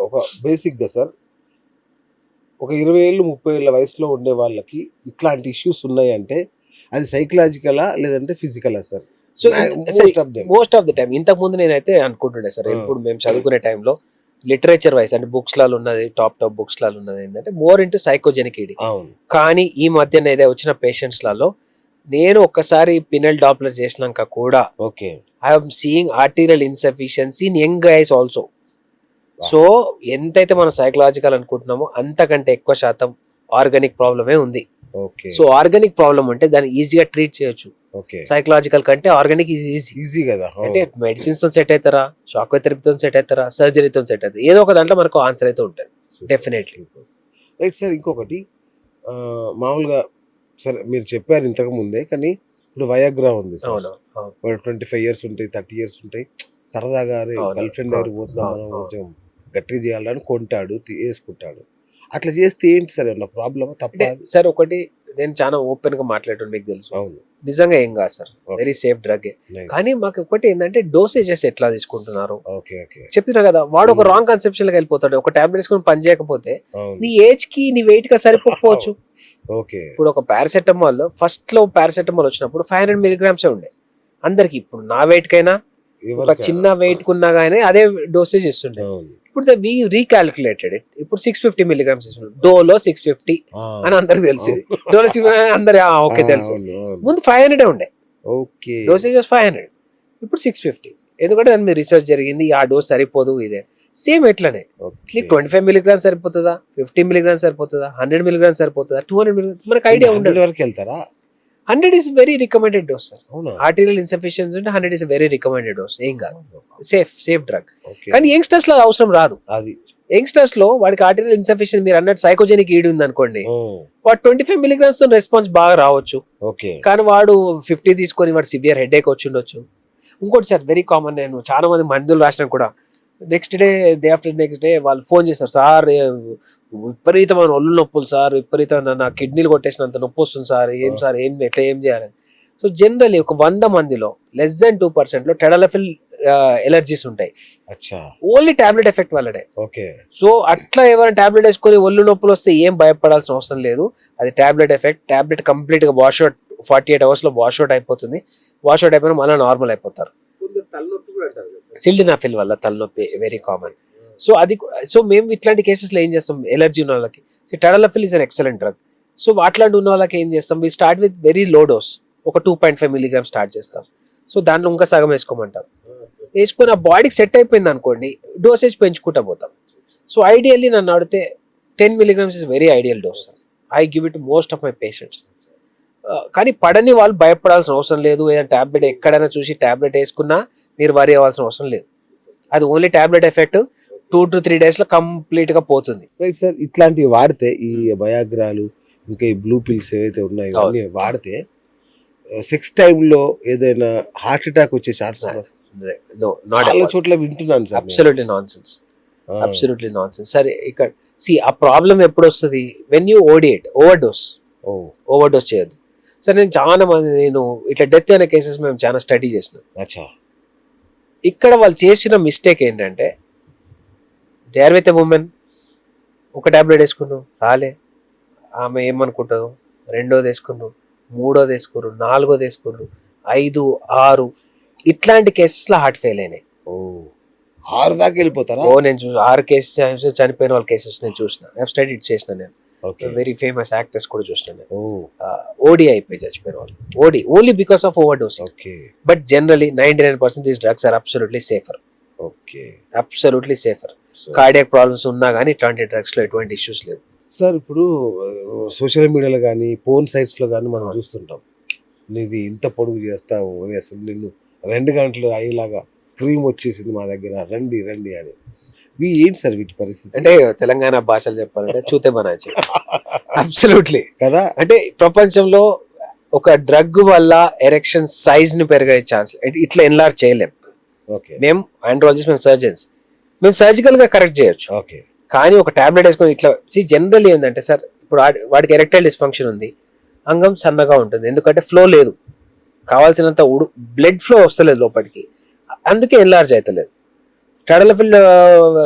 ఒక బేసిక్గా సార్ ఒక 20 ఏళ్ళు 30 ఏళ్ళ వయసులో ఉండే వాళ్ళకి ఇట్లాంటి ఇష్యూస్ ఉన్నాయంటే అది సైకలాజికలా లేదంటే ఫిజికలా sir? So most of of the time ఇంతకు ముందు నేనైతే అనుకుంటుండే సార్, ఇప్పుడు మేము చదువుకునే టైంలో లిటరేచర్ వైస్ అంటే బుక్స్ లలో ఉన్నది, టాప్ బుక్స్ లలో ఉన్నది ఏంటంటే మోర్ ఇంటూ సైకోజెనిక్ ఈడింగ్. కానీ ఈ మధ్యన ఏదో వచ్చిన పేషెంట్స్ లలో నేను ఒక్కసారి పినల్ డాప్లర్ చేసినాక కూడా okay I'm seeing arterial insufficiency in young guys also. So ఎంతైతే మనం సైకలాజికల్ అనుకుంటున్నామో అంతకంటే ఎక్కువ శాతం ఆర్గానిక్ ప్రాబ్లమే ఉంది. సో ఆర్గానిక్ ప్రాబ్లం అంటే దాన్ని ఈజీగా ట్రీట్ చేయొచ్చు. సైకలాజికల్ కంటే ఆర్గానిక్ ఈజీ కదా. అంటే మెడిసిన్స్ తో సెట్ అవుతారా, షాక్ థెరపీతో సెట్ అవుతారా, సర్జరీతో సెట్ అవుతారు, ఏదో ఒక దాంట్లో మనకు ఆన్సర్ అయితే ఉంటుంది డెఫినెట్లీ. రైట్ సార్, ఇంకొకటి మామూలుగా సరే మీరు చెప్పారు ఇంతకు ముందే, కానీ ఇప్పుడు వయాగ్రా ఉంది. 25 years ఉంటాయి, 30 years ఉంటాయి. సరదాగా గర్ల్ ఫ్రెండ్ దగ్గర పోతున్నాం మనం కొంచెం గట్టిగా చేయాలని కొంటాడు, వేసుకుంటాడు. అట్లా చేస్తే ఏంటి సార్, ఏమన్నా ప్రాబ్లమ్ తప్ప? సార్ ఒకటి నేను చాలా ఓపెన్ గా మాట్లాడటం మీకు తెలుసు, నిజంగా ఏం కాదు సార్, వెరీ సేఫ్ డ్రగ్. కానీ మాకు ఒకటి ఏంటంటే డోసేజెస్ ఎట్లా తీసుకుంటున్నారు చెప్తున్నా కదా. వాడు ఒక రాంగ్ కన్సెప్షన్ లోకి వెళ్ళిపోతాడు. ఒక టాబ్లెట్ వేసుకొని పని చేయకపోతే నీ ఏజ్ కి నీ వెయిట్ గా సరిపోవచ్చు. ఇప్పుడు ఒక పారాసెటమాల్ ఫస్ట్ లో పారాసెటమాల్ వచ్చినప్పుడు 500 milligrams ఉండే అందరికి. ఇప్పుడు నా వెయిట్ కైనా ఒక చిన్న వెయిట్ కున్నా గానీ అదే డోసేజ్ ఇస్తుండే. ఇప్పుడు రీకాల్కులేటెడ్ ఇప్పుడు 650 milligrams ఇస్తున్నాడు. డోలో 650 అని అందరికి తెలిసింది. డోలో 650 అందరు ఓకే తెలుసు. ముందు 500 ఉండే డోసేజ్ 500, ఇప్పుడు 650. ఎందుకంటే దాని మీద రీసెర్చ్ జరిగింది, ఆ డోస్ సరిపోదు. ఇదే సేమ్ ఎట్లనే నీకు 25 milligrams సరిపోతుందా, 50 milligrams సరిపోతుందా, 100 milligrams సరిపోతుందా, 200 milligrams మనకు ఐడియా ఉండదు. వరకు వెళ్తారా? 100 is very recommended dose sir. Arterial insufficiency ఉంటే 100 is a very recommended dose. ఏం కాదు, సేఫ్ డ్రగ్. కానీ యంగ్స్టర్స్ లో అవసరం రాదు. అది యంగ్స్టర్స్ లో వాడికి ఆర్టీరియల్ ఇన్సఫిషియన్సీ మీరు అన్నట్టు సైకోజెనిక్ ఈడ్ ఉంది అనుకోండి, వాడు 25 milligrams తో రెస్పాన్స్ బాగా రావచ్చు. కానీ వాడు 50 తీసుకొని వాడు సివియర్ హెడ్ ఏక్ వచ్చి ఉండొచ్చు. ఇంకోటి సార్ వెరీ కామన్, నేను చాలా మంది మందులు రాసినా కూడా next day after next day వాళ్ళు ఫోన్ చేస్తారు, సార్ విపరీతమైన ఒళ్ళు నొప్పులు సార్, విపరీతమైన నా కిడ్నీలు కొట్టేసినంత నొప్పి వస్తుంది సార్, ఏం సార్ ఎట్లా ఏం చేయాలని. సో జనరల్లీ ఒక 100 మందిలో less than 2% లో టెడలఫిల్ ఎలర్జీస్ ఉంటాయి. ఓన్లీ టాబ్లెట్ ఎఫెక్ట్ వల్లనే. సో అట్లా ఎవరైనా టాబ్లెట్ వేసుకొని ఒళ్ళు నొప్పులు వస్తే ఏం భయపడాల్సిన అవసరం లేదు. అది టాబ్లెట్ ఎఫెక్ట్. టాబ్లెట్ కంప్లీట్ గా వాష్ అవుట్ 48 hours లో వాష్ అవుట్ అయిపోతుంది. వాష్ అవుట్ అయిపోయినా మళ్ళీ నార్మల్ అయిపోతారు. సిల్డినాఫిల్ వల్ల తలనొప్పి వెరీ కామన్. సో మేము ఇట్లాంటి కేసెస్ లో ఏం చేస్తాం, ఎలర్జీ ఉన్న వాళ్ళకి tadalafil is an excellent drug. So అట్లాంటి ఉన్న వాళ్ళకి ఏం చేస్తాం, we start with very low dose, ఒక 2.5 milligrams స్టార్ట్ చేస్తాం. సో దాంట్లో ఇంకా సగం వేసుకోమంటాం. వేసుకొని ఆ బాడీకి సెట్ అయిపోయింది అనుకోండి, డోసేజ్ పెంచుకుంటా పోతాం. సో ఐడియల్లీ నన్ను అడిగితే 10 milligrams is very ideal dose. I give it most of my patients. కానీ పడని వాళ్ళు భయపడాల్సిన అవసరం లేదు. ఏదైనా టాబ్లెట్ ఎక్కడైనా చూసి టాబ్లెట్ వేసుకున్నా మీరు వరి అవ్వాల్సిన అవసరం లేదు. అది only tablet effect 2 to 3 days లో కంప్లీట్ గా పోతుంది. రైట్ సార్, ఇట్లాంటివి వాడితే ఈ వయాగ్రాలు ఇంకా ఈ బ్లూ పిల్స్ ఏవైతే ఉన్నాయో వాడితే సెక్స్ టైంలో ఏదైనా హార్ట్ అటాక్ వచ్చే ఛాన్సెస్ చాలా చోట్ల వింటున్నాను sir. Absolutely nonsense, absolutely nonsense. సరే ఇక్కడ ఆ ప్రాబ్లం ఎప్పుడు వస్తుంది, వెన్ యూ ఓవర్ డోస్ చేయొద్దు. సరే నేను ఇట్లా డెత్ అయిన కేసెస్ మేము చాలా స్టడీ చేసినాం. ఇక్కడ వాళ్ళు చేసిన మిస్టేక్ ఏంటంటే, they are with a woman, ఒక టాబ్లెట్ వేసుకున్నాం రాలే, ఆమె ఏమనుకుంటారు, రెండోది వేసుకున్నాం, మూడోది వేసుకున్నారు, నాలుగోది వేసుకున్నారు, 5, 6 ఇట్లాంటి కేసెస్ లో హార్ట్ ఫెయిల్ అయినాయి. 6 దాకా వెళ్ళిపోతారా? నేను 6 కేసెస్ చనిపోయిన వాళ్ళ కేసెస్ నేను చూసిన, స్టడీ చేసిన. నేను వెరీ ఫేమస్ యాక్టర్స్ కూడా చూస్తున్నాను. ఓడి అయిపోయి చచ్చిపోయిన వాళ్ళు, only because of overdose. But generally 99% these drugs are absolutely safer. Absolutely safer. Cardiac problems ఉన్నా కానీ ఇట్లాంటి డ్రగ్స్ లో ఎటువంటి ఇష్యూస్ లేవు సార్. ఇప్పుడు సోషల్ మీడియాలో కానీ ఫోన్ సైట్స్ లో కానీ మనం చూస్తుంటాం, నీది ఇంత పొడుగు చేస్తావు అని, అసలు నిన్ను 2 గంటలు అయ్యేలాగా క్రీమ్ వచ్చేసింది మా దగ్గర, రండి అని. ఏంటి సార్ వీటి పరిస్థితి? అంటే తెలంగాణ భాషలు చెప్పాలంటే చూతే బనాచి. అబ్సల్యూట్లీ కదా. అంటే ప్రపంచంలో ఒక డ్రగ్ వల్ల ఎరెక్షన్ సైజ్ ని పెరిగే ఛాన్స్ ఇట్లా ఎన్లార్జ్ చేయలేం. మేము ఆండ్రాలజిస్ట్, మేము సర్జన్స్, మేము సర్జికల్ గా కరెక్ట్ చేయొచ్చు. కానీ ఒక టాబ్లెట్ వేసుకొని ఇట్లా జనరల్ ఏంటంటే సార్, ఇప్పుడు వాడికి ఎరెక్టైల్ డిస్ఫంక్షన్ ఉంది, అంగం సన్నగా ఉంటుంది, ఎందుకంటే ఫ్లో లేదు, కావాల్సినంత బ్లడ్ ఫ్లో వస్తలేదు లోపలికి, అందుకే ఎన్లార్జ్ అవుతలేదు. టడలఫిల్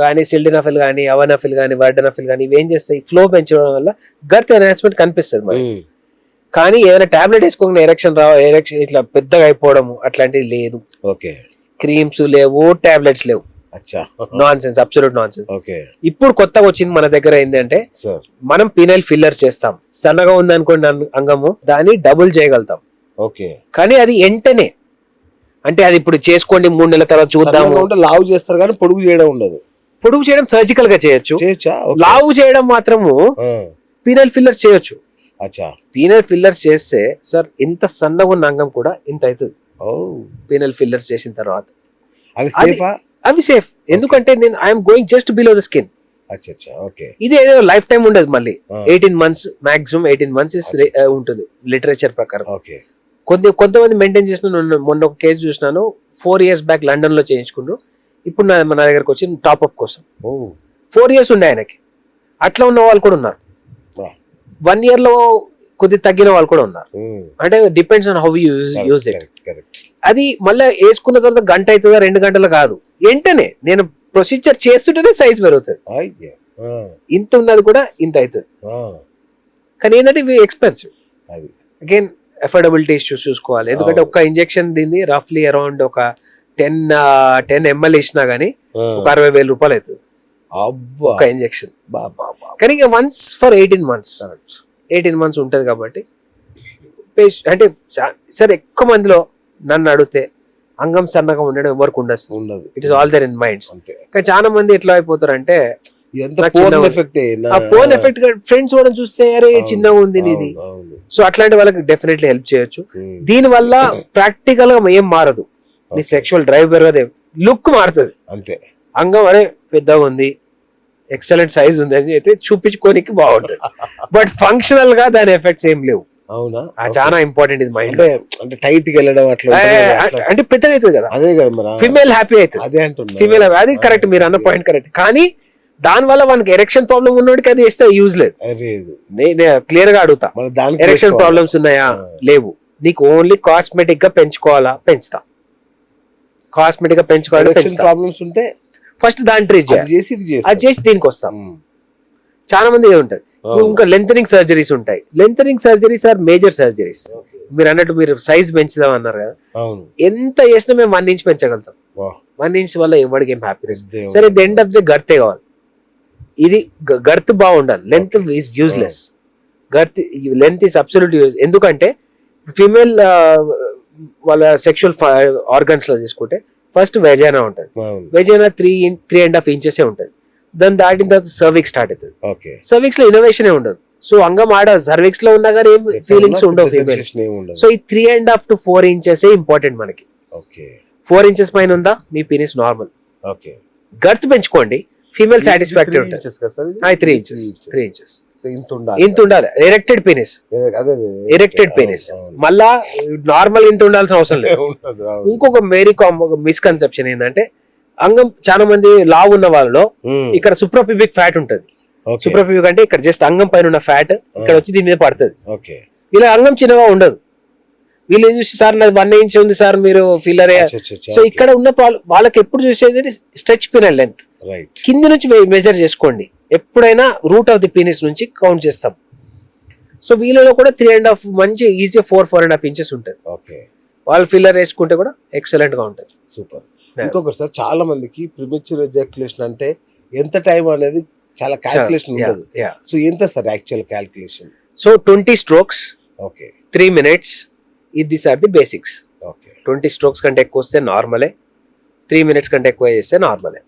కానీ సిల్డినఫిల్ కానీ అవనఫిల్ కానీ వర్డనఫిల్ కానీ ఇవి ఏం చేస్తాయి, ఫ్లో పెంచడం వల్ల గర్త్ ఎన్హాన్స్మెంట్ కనిపిస్తుంది మరి. కానీ ఏదైనా టాబ్లెట్ వేసుకోకుండా ఎరెక్షన్ ఇట్లా పెద్దగా అయిపోవడము అట్లాంటిది లేదు. ఓకే. క్రీమ్స్ లేవు, టాబ్లెట్స్ లేవు. Non sense, absolute non sense. ఇప్పుడు కొత్తగా వచ్చింది మన దగ్గర ఏంటంటే మనం పీనైల్ ఫిల్లర్ చేస్తాం. సన్నగా ఉంది అనుకోండి అంగము, దాన్ని డబుల్ చేయగలుగుతాం. కానీ అది వెంటనే, అంటే అది ఇప్పుడు చేసుకోండి 3 నెలల తర్వాత చూద్దాము, లావు చేస్తారు కానీ పొడుగు చేయడం ఉండదు. పొడుగు చేయడం సర్జికల్ గా చేయొచ్చు, లావు చేయడం మాత్రము పీనైల్ ఫిల్లర్ చేయొచ్చు. పీనైల్ ఫిల్లర్ చేస్తే సార్ ఇంత సన్నగా ఉన్న అంగం కూడా ఇంత అవుతుంది పీనైల్ ఫిల్లర్ చేసిన తర్వాత. అవి సేఫ్, ఎందుకంటే నేను I'm going just below the skin. ఇది ఏదో లైఫ్ టైం ఉండదు, మళ్ళీ 18 months మాక్సిమం 18 months ఉంటుంది లిటరేచర్ ప్రకారం. కొంతమంది మెయింటైన్ చేసిన, మొన్న ఒక కేసు చూసినాను 4 years బ్యాక్ లండన్ లో చేయించుకుంటూ, ఇప్పుడు మన దగ్గరకు వచ్చి టాప్ అప్ కోసం 4 years ఉండే ఆయనకి. అట్లా ఉన్న వాళ్ళు కూడా ఉన్నారు, 1 year లో కొద్ది తగ్గిన వాళ్ళు కూడా ఉన్నారు. అంటే depends on how use it. అది మళ్ళీ వేసుకున్న తర్వాత గంట అవుతుందా 2 గంటలు కాదు, వెంటనే నేను ప్రొసీజర్ చేస్తుంటేనే సైజ్ పెరుగుతుంది. ఇంత ఉన్నది కూడా ఇంత అవుతుంది. కానీ ఏంటంటే ఇవి ఎక్స్పెన్సివ్. అగైన్ అఫోర్డబిలిటీ ఇష్యూస్ చూసుకోవాలి, ఎందుకంటే ఒక్క ఇంజెక్షన్ దీన్ని రఫ్లీ అరౌండ్ ఒక 10 ml ఇచ్చినా గానీ ఒక 60,000 రూపాయలు అవుతుంది ఒక ఇంజెక్షన్. కానీ వన్స్ ఫర్ 18 months ఉంటది కాబట్టి అంటే సరే ఎక్కువ మందిలో నన్ను అడిగితే అంగం సన్నగా ఉండడం ఎవరికి ఉండదు. It is all there in minds. కానీ చాలా మంది ఎట్లా అయిపోతారు అంటే పోన్ ఎఫెక్ట్ ఫ్రెండ్స్ కూడా చూస్తే అరే చిన్నగా ఉంది ఇది. సో అట్లాంటి వాళ్ళకి డెఫినెట్లీ హెల్ప్ చేయొచ్చు. దీని వల్ల ప్రాక్టికల్ గా ఏం మారదు, నీ సెక్షువల్ డ్రైవ్ పెరగదు, లుక్ మారుతుంది అంతే. అంగం అరే పెద్దగా ఉంది, ఎక్సలెంట్ సైజ్ ఉంది అని అయితే చూపించుకోనికి బాగుంటుంది, బట్ ఫంక్షనల్ గా దాని ఎఫెక్ట్స్ ఏం లేవు. అవునా, చాలా ఇంపార్టెంట్ ఇది మైండ్. అంటే టైట్ గా వెళ్ళడం అట్లా అంటే పెద్దగా అవుతుంది కదా, అదే కదా ఫిమేల్ హ్యాపీ అవుతుంది, అదే అంటున్నా ఫిమేల్ హ్యాపీ. అది కరెక్ట్, మీరు అన్న పాయింట్ కరెక్ట్. కానీ దాని వల్ల మనకి ఎరెక్షన్ ప్రాబ్లమ్ ఉన్నోడికి అది వేస్తే యూజ్ లేదు. నేను క్లియర్ గా అడుగుతా, ఎరెక్షన్ ప్రాబ్లమ్స్ ఉన్నాయా, లేవు, నీకు ఓన్లీ కాస్మెటిక్ గా పెంచుకోవాలా, పెంచుతా. కాస్మెటిక్ గా పెంచుకోవాలి, ప్రాబ్లమ్స్ ఉంటే ఫస్ట్ దాన్ని ట్రీట్ చేయాలి, అది చేసి దీనికి వస్తాం. చాలా మంది ఏముంటది ఇంకా లెంథనింగ్ సర్జరీస్ ఉంటాయి. లెంథనింగ్ సర్జరీస్ ఆర్ మేజర్ సర్జరీస్. మీరు అన్నట్టు మీరు సైజ్ పెంచుదాం అన్నారు కదా, ఎంత చేసినా మేము 1 inch పెంచగలుగుతాం. 1 inch వల్ల ఎవరికి ఏం హ్యాపీనెస్. సరే ది ఎండ్ ఆఫ్ ది గర్తే కావాలి, ఇది గర్త్ బాగుండాలి, length is useless. Length is absolute use. ఎందుకంటే ఫీమేల్ వాళ్ళ సెక్షువల్ ఆర్గన్స్ లో తీసుకుంటే ఫస్ట్ వెజైనా ఉంటుంది, వెజైనా 3.5 inches ఉంటుంది. దాన్ని దాటిన తర్వాత సర్విక్స్ స్టార్ట్ అవుతుంది. సర్విక్స్ లో ఇన్నోవేషన్ ఉండదు. సో అంగం ఆడ సర్విక్స్ లో ఉన్నా కానీ ఏం ఫీలింగ్స్ ఉండవు ఫీమేల్. సో ఈ 3.5 to 4 inches ఇంపార్టెంట్ మనకి. 4 inches పైన ఉందా మీ పీనిస్ నార్మల్. గర్త్ పెంచుకోండి, ఫీమేల్ సాటిస్ఫాక్టరీ ఉంటుంది. 3 inches ఇంత ఉండాలి. ఎరెక్టెడ్ పెనిస్ మళ్ళా నార్మల్ ఇంత ఉండాల్సిన అవసరం లేదు. ఇంకొక మిస్కన్సెప్షన్ ఏంటంటే, అంగం చాలా మంది లావు ఉన్న వాళ్ళలో ఇక్కడ సుప్రోపిబిక్ ఫ్యాట్ ఉంటది. సుప్రోపిబిక్ అంటే ఇక్కడ జస్ట్ అంగం పైన ఉన్న ఫ్యాట్ ఇక్కడ వచ్చి దీని మీద పడుతుంది. ఇలా అంగం చిన్నగా ఉండదు. వీళ్ళు చూసి సార్ నాది 1 inch ఉంది సార్ మీరు ఫిల్లర్. సో ఇక్కడ ఉన్న వాళ్ళకి ఎప్పుడు చూసేది స్ట్రెచ్ పినల్ లెంత్ కింది నుంచి మెజర్ చేసుకోండి. ఎప్పుడైనా రూట్ ఆఫ్ ది పీనిస్ నుంచి కౌంట్ చేస్తాం. సో వీళ్ళలో కూడా 3.5 మంచి ఈజీ 4.5 inches ఉంటుంది. వాళ్ళు ఫిల్లర్ వేసుకుంటే కూడా ఎక్సలెంట్ గా ఉంటుంది. సూపర్. ఇంకొకటి సార్, చాలా మందికి ప్రిమెచ్యూర్ ఎజాక్యులేషన్ అంటే ఎంత టైం అనేది చాలా క్యాల్కులేషన్ ఉండదు. సో ఎంత sir actual calculation? So 20 strokes 3 minutes, these are the basics. 20 strokes కంటే ఎక్కువ వస్తే నార్మలే, 3 minutes కంటే ఎక్కువ చేస్తే నార్మలే.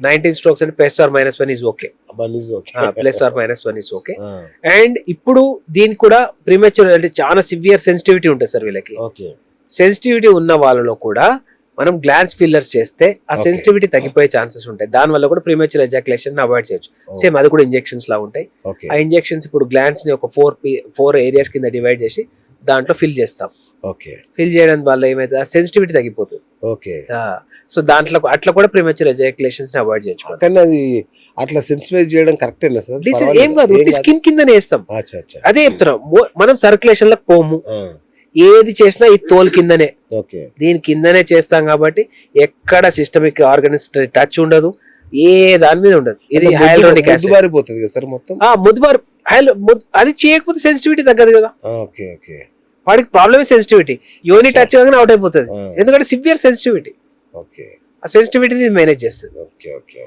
19 strokes అంటే +or-1 is okay. +or-1 is okay. And ఇప్పుడు దీనికి కూడా ప్రీమెచ్యూర్ అంటే చాలా సివియర్ సెన్సిటివిటీ ఉంటుంది సార్ వీళ్ళకి. సెన్సిటివిటీ ఉన్న వాళ్ళలో కూడా మనం గ్లాన్స్ ఫిల్లర్స్ చేస్తే ఆ సెన్సిటివిటీ తగ్గిపోయే ఛాన్సెస్ ఉంటాయి. దాని వల్ల కూడా ప్రీమెచ్యూర్ ఎజాక్యులేషన్ అవాయిడ్ చేయొచ్చు. సేమ్ అది కూడా ఇంజెక్షన్స్ లా ఉంటాయి. ఆ ఇంజెక్షన్స్ ఇప్పుడు గ్లాన్స్ ని ఒక 4 areas కింద డివైడ్ చేసి దాంట్లో ఫిల్ చేస్తాం. ఫిల్ చేయడం వల్ల ఏమైతే సెన్సిటివిటీ తగ్గిపోతుంది. సో దాంట్లో అట్లా కూడా ప్రీమెచ్యూర్ ఎజాక్యులేషన్స్ ని అవాయిడ్ చేయొచ్చు. కానీ అది అట్లా సెన్సిటైజ్ చేయడం కరెక్టేనా సార్? ఏం కాదు, స్కిన్ కిందనే వేస్తాం. అదే చెప్తున్నాం, మనం సర్క్యులేషన్ లో పోము. ఏది చేసినా ఈ తోలు కిందనే, ఓకే దీని కిందనే చేస్తాం కాబట్టి ఎక్కడ సిస్టమిక్ ఆర్గన్స్ టచ్ ఉండదు, ఏ దాని మీద ఉండదు. ఇది హైలోనిక్ యాసిడ్. బారిపోతుంది కదా సార్ మొత్తం. ముద్దుబారు అది చేయకపోతే సెన్సిటివిటీ తగ్గదు కదా. ఓకే ఓకే వాడికి ప్రాబ్లమ్ సెన్సిటివిటీ. యోని టచ్ కాగానే అవుట్ అయిపోతుంది, ఎందుకంటే సివియర్ సెన్సిటివిటీ. ఓకే ఆ సెన్సిటివిటీని మేనేజ్ చేస్తుంది. Okay okay